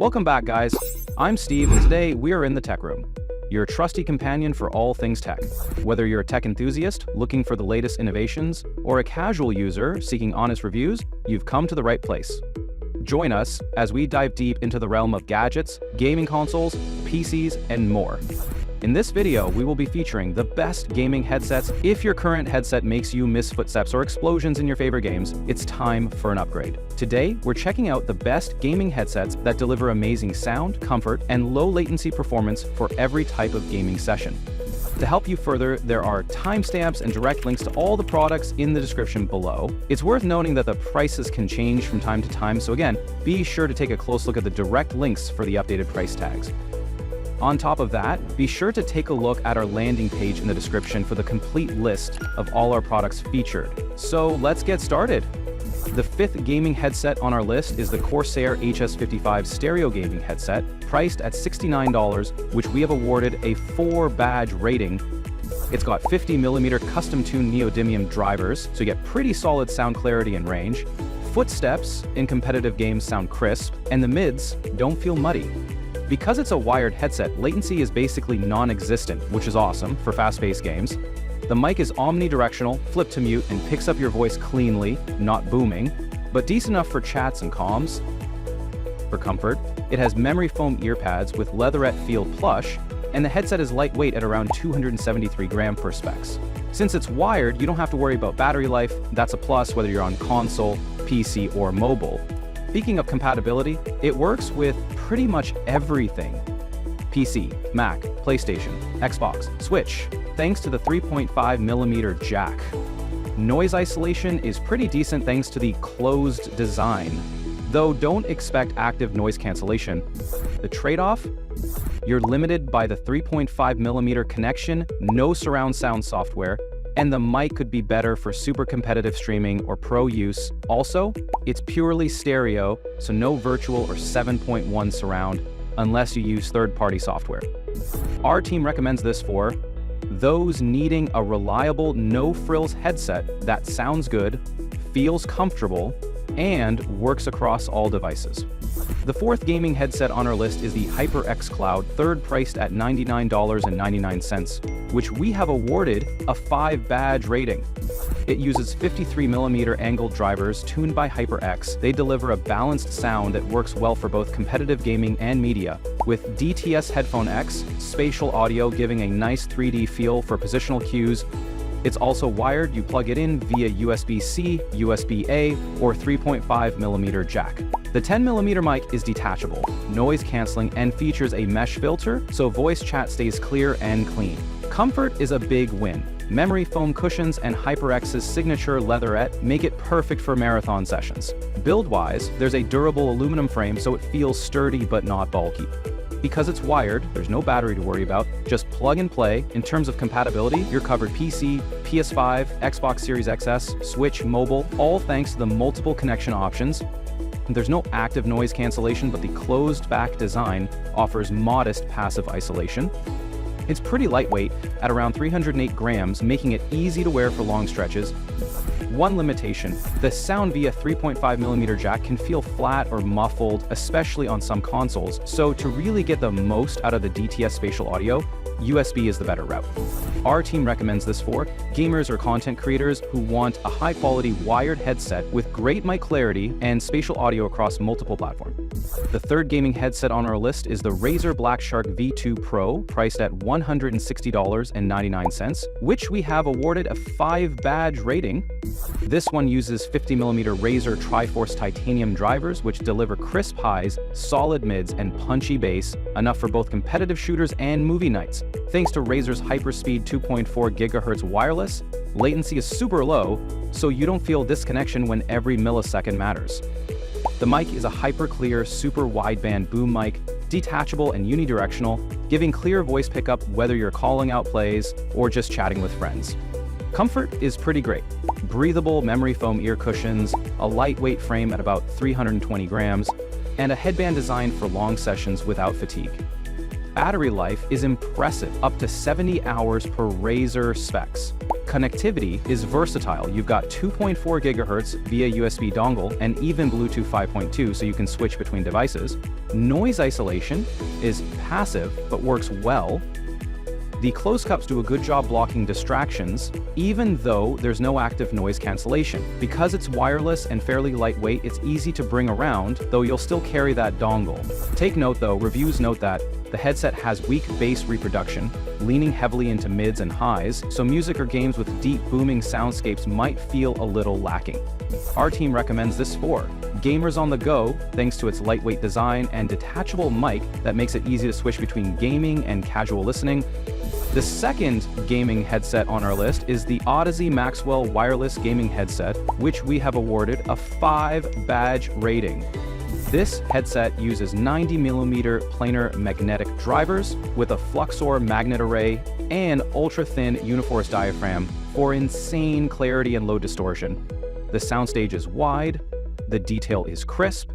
Welcome back, guys. I'm Steve, and today we are in the tech room, your trusty companion for all things tech. Whether you're a tech enthusiast looking for the latest innovations or a casual user seeking honest reviews, you've come to the right place. Join us as we dive deep into the realm of gadgets, gaming consoles, PCs, and more. In this video, we will be featuring the best gaming headsets. If your current headset makes you miss footsteps or explosions in your favorite games, it's time for an upgrade. Today, we're checking out the best gaming headsets that deliver amazing sound, comfort, and low latency performance for every type of gaming session. To help you further, there are timestamps and direct links to all the products in the description below. It's worth noting that the prices can change from time to time, so again, be sure to take a close look at the direct links for the updated price tags. On top of that, be sure to take a look at our landing page in the description for the complete list of all our products featured. So let's get started. The fifth gaming headset on our list is the Corsair HS55 stereo gaming headset, priced at $69, which we have awarded a 4-badge rating. It's got 50mm custom-tuned neodymium drivers, so you get pretty solid sound clarity and range. Footsteps in competitive games sound crisp, and the mids don't feel muddy. Because it's a wired headset, latency is basically non-existent, which is awesome for fast-paced games. The mic is omnidirectional, flip to mute, and picks up your voice cleanly, not booming, but decent enough for chats and comms. For comfort, it has memory foam ear pads with leatherette feel plush, and the headset is lightweight at around 273 grams per specs. Since it's wired, you don't have to worry about battery life. That's a plus whether you're on console, PC, or mobile. Speaking of compatibility, it works with pretty much everything. PC, Mac, PlayStation, Xbox, Switch, thanks to the 3.5mm jack. Noise isolation is pretty decent thanks to the closed design, though don't expect active noise cancellation. The trade-off? You're limited by the 3.5mm connection, no surround sound software, and the mic could be better for super competitive streaming or pro use. Also, it's purely stereo, so no virtual or 7.1 surround unless you use third-party software. Our team recommends this for those needing a reliable, no-frills headset that sounds good, feels comfortable, and works across all devices. The fourth gaming headset on our list is the HyperX Cloud III, priced at $99.99, which we have awarded a 5-badge rating. It uses 53mm angled drivers tuned by HyperX. They deliver a balanced sound that works well for both competitive gaming and media, with DTS Headphone X, spatial audio giving a nice 3D feel for positional cues. It's also wired. You plug it in via USB-C, USB-A, or 3.5mm jack. The 10mm mic is detachable, noise canceling, and features a mesh filter, so voice chat stays clear and clean. Comfort is a big win. Memory foam cushions and HyperX's signature leatherette make it perfect for marathon sessions. Build-wise, there's a durable aluminum frame so it feels sturdy but not bulky. Because it's wired, there's no battery to worry about, just plug and play. In terms of compatibility, you're covered PC, PS5, Xbox Series XS, Switch, mobile, all thanks to the multiple connection options. There's no active noise cancellation, but the closed back design offers modest passive isolation. It's pretty lightweight at around 308 grams, making it easy to wear for long stretches. One limitation, the sound via 3.5mm jack can feel flat or muffled, especially on some consoles, so to really get the most out of the DTS spatial audio, USB is the better route. Our team recommends this for gamers or content creators who want a high-quality wired headset with great mic clarity and spatial audio across multiple platforms. The third gaming headset on our list is the Razer BlackShark V2 Pro, priced at $160.99, which we have awarded a 5-badge rating. This one uses 50mm Razer Triforce titanium drivers, which deliver crisp highs, solid mids, and punchy bass, enough for both competitive shooters and movie nights. Thanks to Razer's hyperspeed 2.4 GHz wireless, latency is super low, so you don't feel disconnection when every millisecond matters. The mic is a hyper-clear, super wideband boom mic, detachable and unidirectional, giving clear voice pickup whether you're calling out plays or just chatting with friends. Comfort is pretty great. Breathable memory foam ear cushions, a lightweight frame at about 320 grams, and a headband designed for long sessions without fatigue. Battery life is impressive, up to 70 hours per Razer specs. Connectivity is versatile. You've got 2.4 gigahertz via USB dongle and even Bluetooth 5.2, so you can switch between devices. Noise isolation is passive but works well. The closed cups do a good job blocking distractions, even though there's no active noise cancellation. Because it's wireless and fairly lightweight, it's easy to bring around, though you'll still carry that dongle. Take note though, reviews note that the headset has weak bass reproduction, leaning heavily into mids and highs, so music or games with deep booming soundscapes might feel a little lacking. Our team recommends this for gamers on the go, thanks to its lightweight design and detachable mic that makes it easy to switch between gaming and casual listening. The second gaming headset on our list is the Audeze Maxwell wireless gaming headset, which we have awarded a 5-badge rating. This headset uses 90mm planar magnetic drivers with a Fluxor magnet array and ultra-thin Uniforce diaphragm for insane clarity and low distortion. The soundstage is wide, the detail is crisp,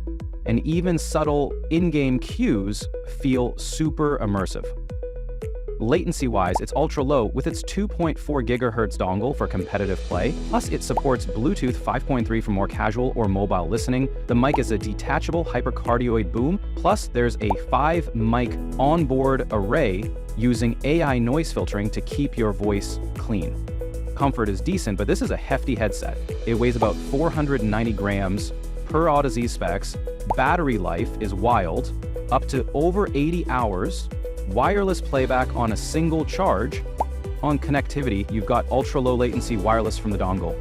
and even subtle in-game cues feel super immersive. Latency-wise, it's ultra-low with its 2.4 GHz dongle for competitive play, plus it supports Bluetooth 5.3 for more casual or mobile listening. The mic is a detachable hypercardioid boom, plus there's a 5-mic onboard array using AI noise filtering to keep your voice clean. Comfort is decent, but this is a hefty headset. It weighs about 490 grams per Audeze specs. Battery life is wild, up to over 80 hours. Wireless playback on a single charge. On connectivity, you've got ultra-low latency wireless from the dongle,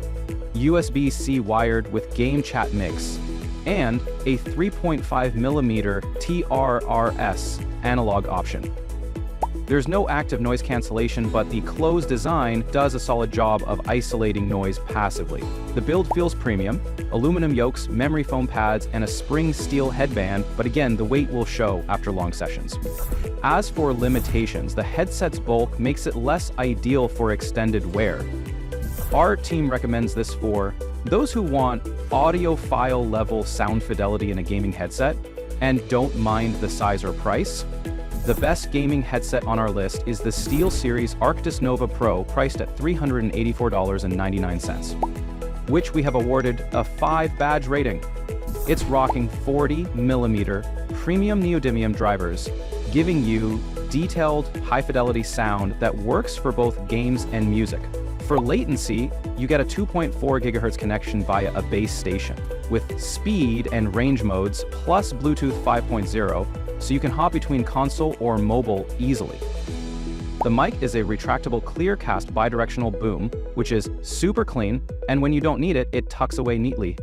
USB-C wired with game chat mix, and a 3.5mm TRRS analog option. There's no active noise cancellation, but the closed design does a solid job of isolating noise passively. The build feels premium, aluminum yokes, memory foam pads, and a spring steel headband, but again, the weight will show after long sessions. As for limitations, the headset's bulk makes it less ideal for extended wear. Our team recommends this for those who want audiophile level sound fidelity in a gaming headset and don't mind the size or price. The best gaming headset on our list is the SteelSeries Arctis Nova Pro, priced at $384.99, which we have awarded a 5-badge rating. It's rocking 40mm premium neodymium drivers, giving you detailed, high-fidelity sound that works for both games and music. For latency, you get a 2.4 GHz connection via a base station, with speed and range modes plus Bluetooth 5.0, so you can hop between console or mobile easily. The mic is a retractable clear-cast bidirectional boom, which is super clean, and when you don't need it, it tucks away neatly.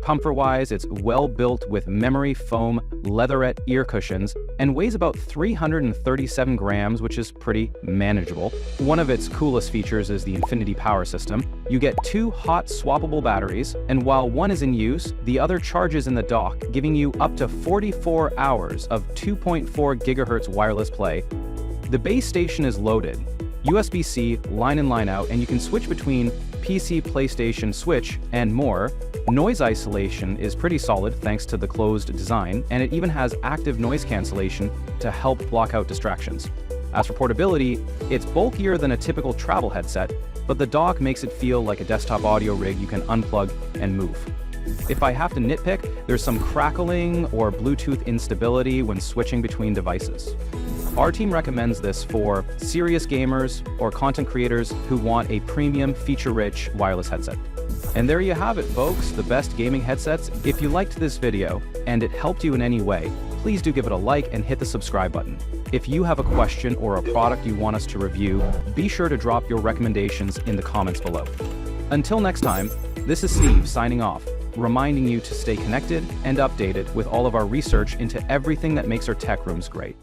Comfort-wise, it's well-built with memory foam leatherette ear cushions and weighs about 337 grams, which is pretty manageable. One of its coolest features is the Infinity Power System. You get 2 hot swappable batteries, and while one is in use, the other charges in the dock, giving you up to 44 hours of 2.4 GHz wireless play. The base station is loaded, USB-C, line in, line out, and you can switch between PC, PlayStation, Switch, and more. Noise isolation is pretty solid thanks to the closed design, and it even has active noise cancellation to help block out distractions. As for portability, it's bulkier than a typical travel headset, but the dock makes it feel like a desktop audio rig you can unplug and move. If I have to nitpick, there's some crackling or Bluetooth instability when switching between devices. Our team recommends this for serious gamers or content creators who want a premium, feature-rich wireless headset. And there you have it, folks, the best gaming headsets. If you liked this video and it helped you in any way, please do give it a like and hit the subscribe button. If you have a question or a product you want us to review, be sure to drop your recommendations in the comments below. Until next time, this is Steve signing off, reminding you to stay connected and updated with all of our research into everything that makes our tech rooms great.